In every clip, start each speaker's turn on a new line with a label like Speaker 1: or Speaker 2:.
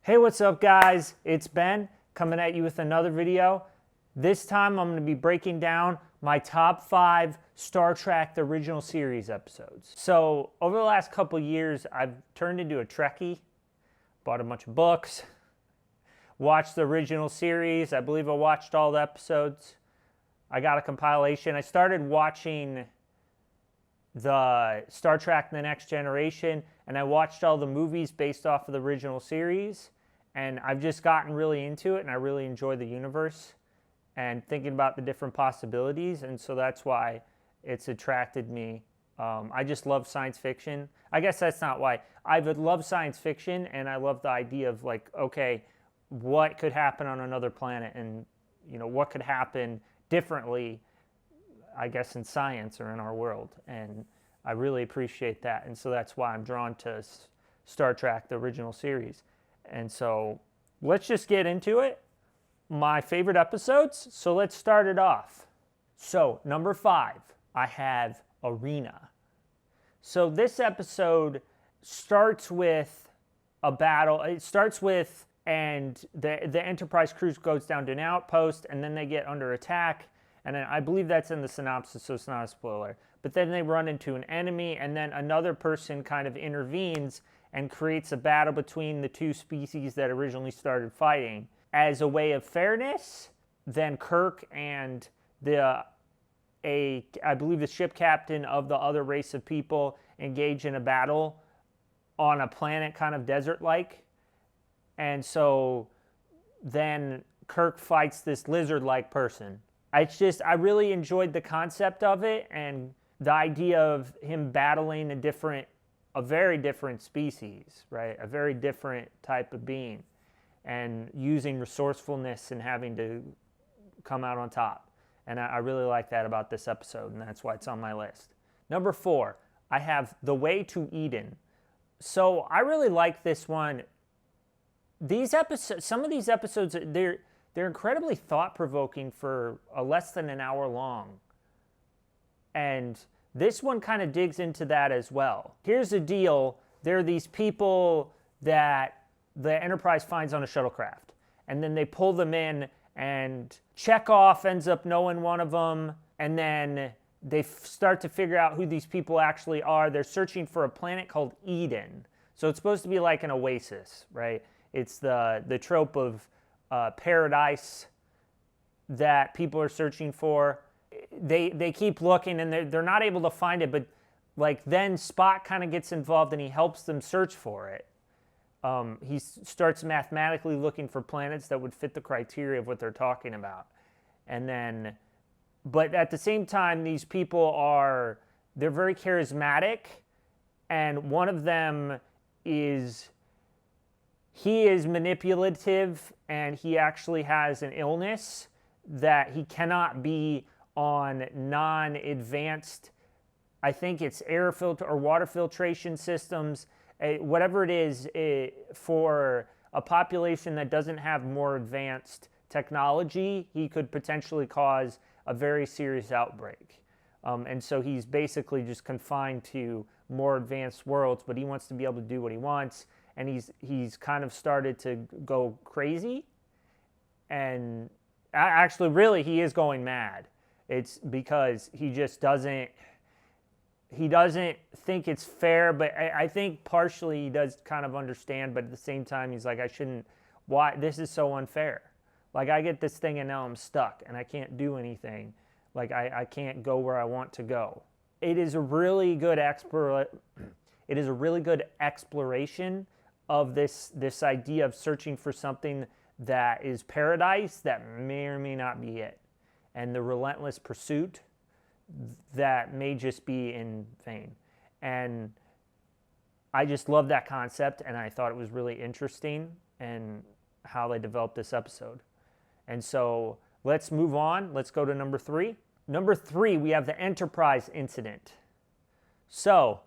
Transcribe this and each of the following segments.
Speaker 1: Hey, what's up guys? It's Ben coming at you with another video. This time I'm going to be breaking down my top 5 Star Trek the original series episodes. So over the last couple years I've turned into a Trekkie, bought a bunch of books, watched the original series. I believe I watched all the episodes. I got a compilation. I started watching the Star Trek The Next Generation, and I watched all the movies based off of the original series, and I've just gotten really into it, and I really enjoy the universe and thinking about the different possibilities, and so that's why it's attracted me. I just love science fiction. I guess that's not why. I would love science fiction, and I love the idea of like, okay, what could happen on another planet, and what could happen differently, I guess, in science or in our world, and I really appreciate that, and so that's why I'm drawn to Star Trek the original series. And so let's just get into it. My favorite episodes, so let's start it off. So number 5, I have Arena. So this episode starts with a battle. It starts with, and the Enterprise crew goes down to an outpost, and then they get under attack. And I believe that's in the synopsis, so it's not a spoiler. But then they run into an enemy, and then another person kind of intervenes and creates a battle between the two species that originally started fighting. As a way of fairness, then Kirk and I believe the ship captain of the other race of people engage in a battle on a planet kind of desert-like. And so then Kirk fights this lizard-like person. I really enjoyed the concept of it and the idea of him battling a very different species, right? A very different type of being, and using resourcefulness and having to come out on top. And I really like that about this episode, and that's why it's on my list. Number 4, I have The Way to Eden. So I really like this one. These episodes, some of these episodes, they're incredibly thought-provoking for less than an hour long. And this one kind of digs into that as well. Here's the deal. There are these people that the Enterprise finds on a shuttlecraft. And then they pull them in, and Chekhov ends up knowing one of them. And then they start to figure out who these people actually are. They're searching for a planet called Eden. So it's supposed to be like an oasis, right? It's the trope of paradise that people are searching for. They keep looking, and they're not able to find it, but like then Spock kind of gets involved and he helps them search for it. He starts mathematically looking for planets that would fit the criteria of what they're talking about. And then, but at the same time, these people they're very charismatic, and one of them he is manipulative, and he actually has an illness that he cannot be on non-advanced, I think it's air filter or water filtration systems, whatever it is, for a population that doesn't have more advanced technology, he could potentially cause a very serious outbreak. And so he's basically just confined to more advanced worlds, but he wants to be able to do what he wants. And he's kind of started to go crazy, and actually, really, he is going mad. It's because he just doesn't think it's fair, but I think partially he does kind of understand, but at the same time, he's like, why, this is so unfair. Like, I get this thing and now I'm stuck, and I can't do anything. Like, I can't go where I want to go. It is a really good exploration of this idea of searching for something that is paradise that may or may not be it, and the relentless pursuit that may just be in vain. And I just love that concept, and I thought it was really interesting and how they developed this episode. And so let's move on. Let's go to number 3. Number 3, we have the Enterprise incident. So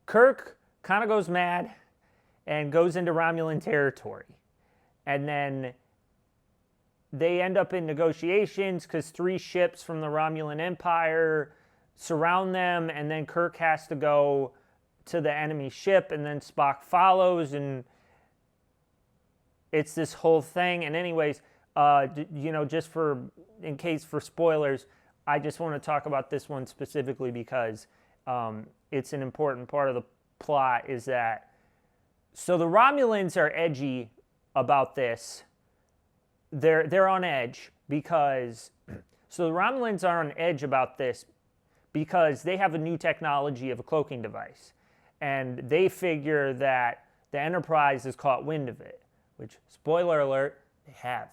Speaker 1: Kirk kind of goes mad and goes into Romulan territory. And then they end up in negotiations because 3 ships from the Romulan Empire surround them, and then Kirk has to go to the enemy ship, and then Spock follows, and it's this whole thing. And anyways, just in case for spoilers, I just want to talk about this one specifically because it's an important part of the plot. Is that so the Romulans are edgy about this. They're on edge because so the Romulans are on edge about this because they have a new technology of a cloaking device, and they figure that the Enterprise has caught wind of it. Which, spoiler alert, they have.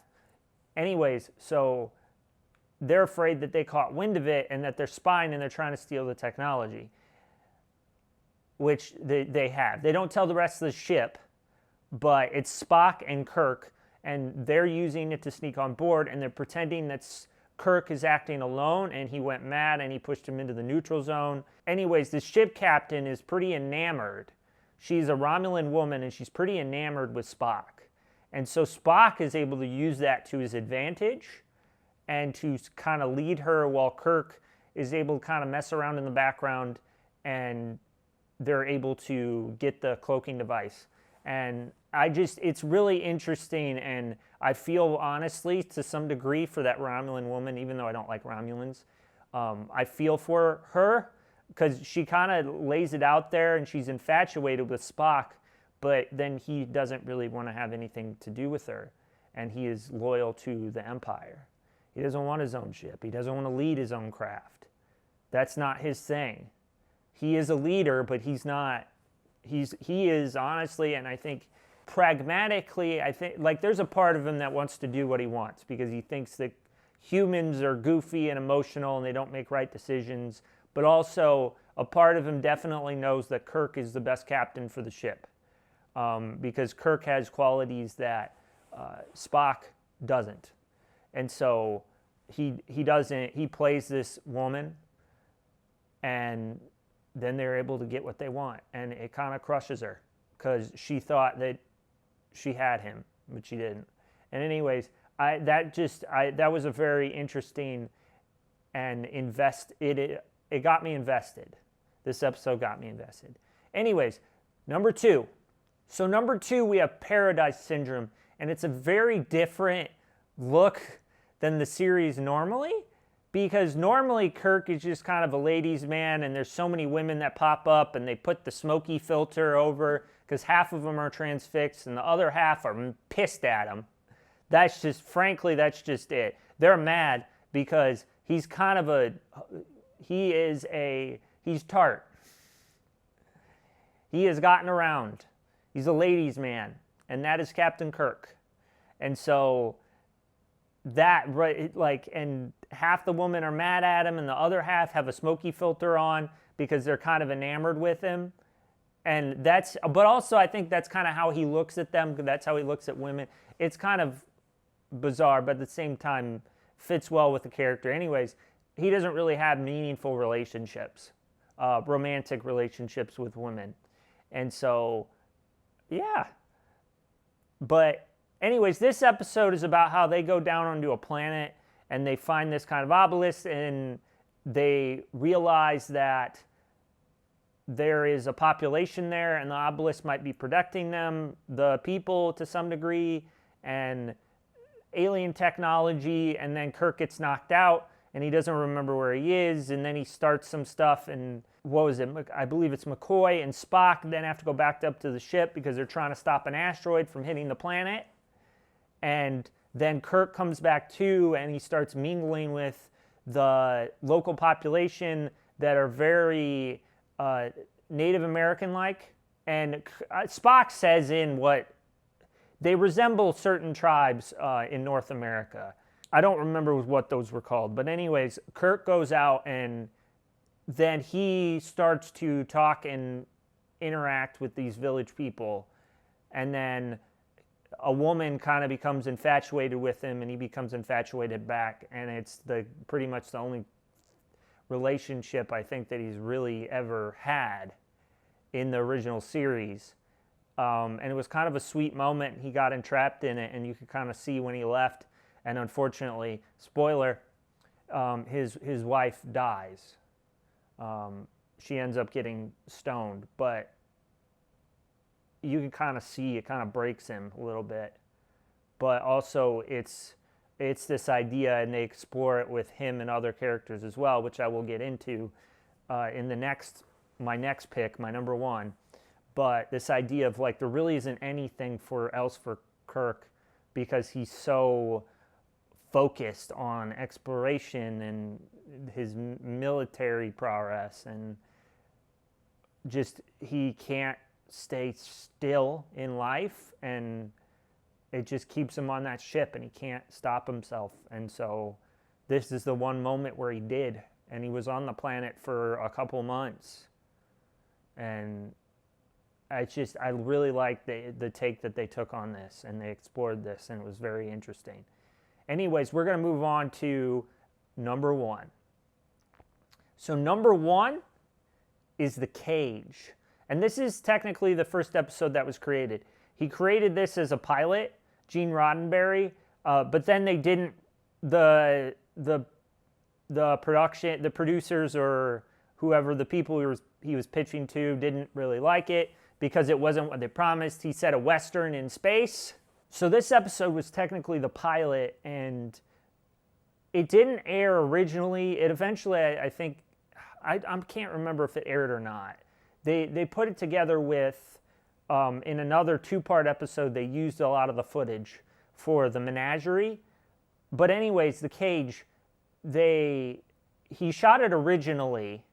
Speaker 1: Anyways, so they're afraid that they caught wind of it and that they're spying and they're trying to steal the technology, which they have. They don't tell the rest of the ship, but it's Spock and Kirk, and they're using it to sneak on board, and they're pretending that Kirk is acting alone and he went mad and he pushed him into the neutral zone. Anyways, the ship captain is pretty enamored. She's a Romulan woman and she's pretty enamored with Spock. And so Spock is able to use that to his advantage and to kind of lead her while Kirk is able to kind of mess around in the background, and they're able to get the cloaking device. And it's really interesting, and I feel honestly to some degree for that Romulan woman, even though I don't like Romulans. I feel for her because she kind of lays it out there and she's infatuated with Spock, but then he doesn't really want to have anything to do with her, and he is loyal to the Empire. He doesn't want his own ship. He doesn't want to lead his own craft. That's not his thing. He is a leader, but he's not. He is honestly, and I think pragmatically, like there's a part of him that wants to do what he wants because he thinks that humans are goofy and emotional and they don't make right decisions. But also, a part of him definitely knows that Kirk is the best captain for the ship. Because Kirk has qualities that Spock doesn't. And so he plays this woman, and then they're able to get what they want. And it kind of crushes her because she thought that she had him, but she didn't. And anyways, that was a very interesting and it got me invested. This episode got me invested. Anyways, number 2. So number 2, we have Paradise Syndrome, and it's a very different look than the series normally, because normally Kirk is just kind of a ladies' man, and there's so many women that pop up, and they put the smoky filter over, because half of them are transfixed, and the other half are pissed at him. That's just it. They're mad because he's kind of he's tart. He has gotten around. He's a ladies' man, and that is Captain Kirk. And so and half the women are mad at him, and the other half have a smoky filter on because they're kind of enamored with him. And but also I think that's kind of how he looks at them. That's how he looks at women. It's kind of bizarre, but at the same time fits well with the character. Anyways, he doesn't really have meaningful relationships, romantic relationships with women. And so, yeah. But anyways, this episode is about how they go down onto a planet and they find this kind of obelisk, and they realize that there is a population there and the obelisk might be protecting them, the people to some degree, and alien technology. And then Kirk gets knocked out and he doesn't remember where he is, and then he starts some stuff, and what was it? I believe it's McCoy and Spock then have to go back up to the ship because they're trying to stop an asteroid from hitting the planet. And then Kirk comes back too, and he starts mingling with the local population that are very Native American-like. And Spock says they resemble certain tribes in North America. I don't remember what those were called. But anyways, Kirk goes out, and then he starts to talk and interact with these village people. And then a woman kind of becomes infatuated with him, and he becomes infatuated back. And it's pretty much the only relationship I think that he's really ever had in the original series. And it was kind of a sweet moment. He got entrapped in it, and you could kind of see when he left. And unfortunately, spoiler, his wife dies. She ends up getting stoned, but you can kind of see it kind of breaks him a little bit. but also it's this idea, and they explore it with him and other characters as well, which I will get into in my next pick, my number one. But this idea of like there really isn't anything else for Kirk because he's so focused on exploration and his military prowess, and just he can't stay still in life, and it just keeps him on that ship, and he can't stop himself. And so this is the one moment where he did, and he was on the planet for a couple months. And I really like the take that they took on this, and they explored this, and it was very interesting. Anyways, we're going to move on to number one. So number one is The Cage. And this is technically the first episode that was created. He created this as a pilot, Gene Roddenberry, but then they didn't, the producers or whoever, the people he was pitching to didn't really like it because it wasn't what they promised. He said a Western in space. So this episode was technically the pilot, and it didn't air originally. It eventually, I think, I can't remember if it aired or not. They put it together with, in another two-part episode, they used a lot of the footage for the menagerie. But anyways, The Cage, he shot it originally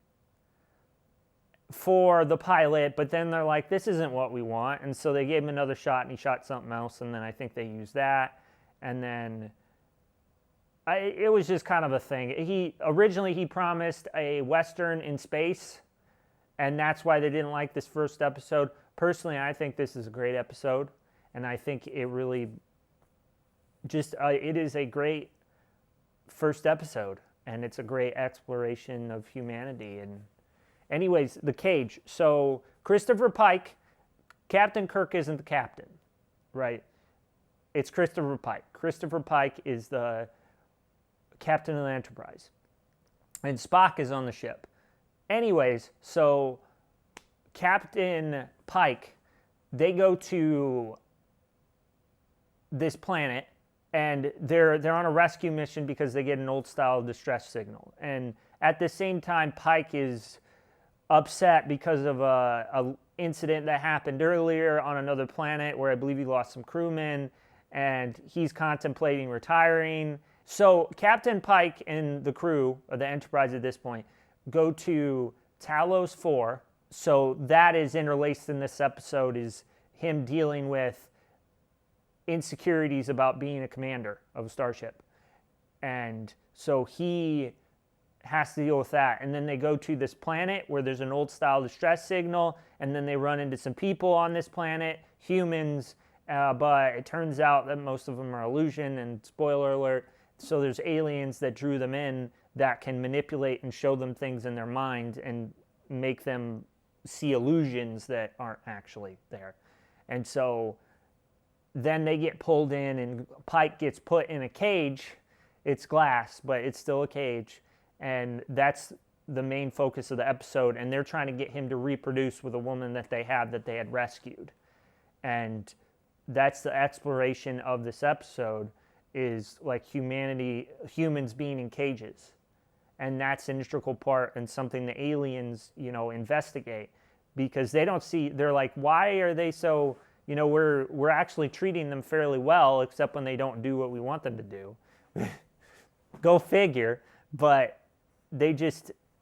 Speaker 1: for the pilot, but then they're like, this isn't what we want. And so they gave him another shot, and he shot something else, and then I think they used that. And then it was just kind of a thing. Originally he promised a Western in space, and that's why they didn't like this first episode. Personally, I think this is a great episode, and I think it really just, it is a great first episode, and it's a great exploration of humanity. And anyways, The Cage. So Christopher Pike, Captain Kirk isn't the captain, right? It's Christopher Pike. Christopher Pike is the captain of the Enterprise, and Spock is on the ship. Anyways, so Captain Pike, they go to this planet, and they're on a rescue mission because they get an old style distress signal. And at the same time, Pike is upset because of a incident that happened earlier on another planet where I believe he lost some crewmen, and he's contemplating retiring. So Captain Pike and the crew of the Enterprise at this point go to Talos 4. So that is interlaced in this episode, is him dealing with insecurities about being a commander of a starship. And so he has to deal with that. And then they go to this planet where there's an old style distress signal, and then they run into some people on this planet, humans, but it turns out that most of them are illusion, and spoiler alert, so there's aliens that drew them in that can manipulate and show them things in their mind and make them see illusions that aren't actually there. And so then they get pulled in, and Pike gets put in a cage. It's glass, but it's still a cage. And that's the main focus of the episode. And they're trying to get him to reproduce with a woman that they had rescued. And that's the exploration of this episode, is like humans being in cages. And that's an integral part and something the aliens, investigate, because they don't see, they're like, why are they so, we're actually treating them fairly well, except when they don't do what we want them to do. Go figure. But they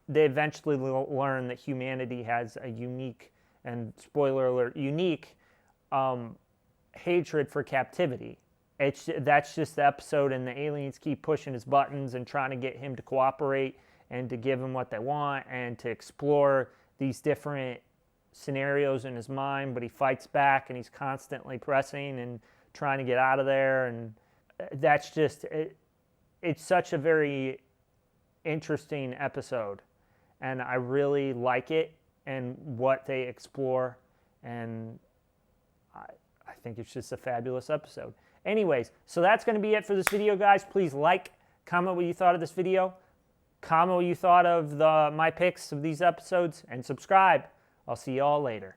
Speaker 1: eventually learn that humanity has a unique, and spoiler alert, unique hatred for captivity. That's just the episode, and the aliens keep pushing his buttons and trying to get him to cooperate and to give him what they want and to explore these different scenarios in his mind, but he fights back, and he's constantly pressing and trying to get out of there. And that's just, it's such a very interesting episode, and I really like it and what they explore, and I think it's just a fabulous episode. Anyways, so that's going to be it for this video, guys. Please like, comment what you thought of this video, comment what you thought of my picks of these episodes, and subscribe. I'll see you all later.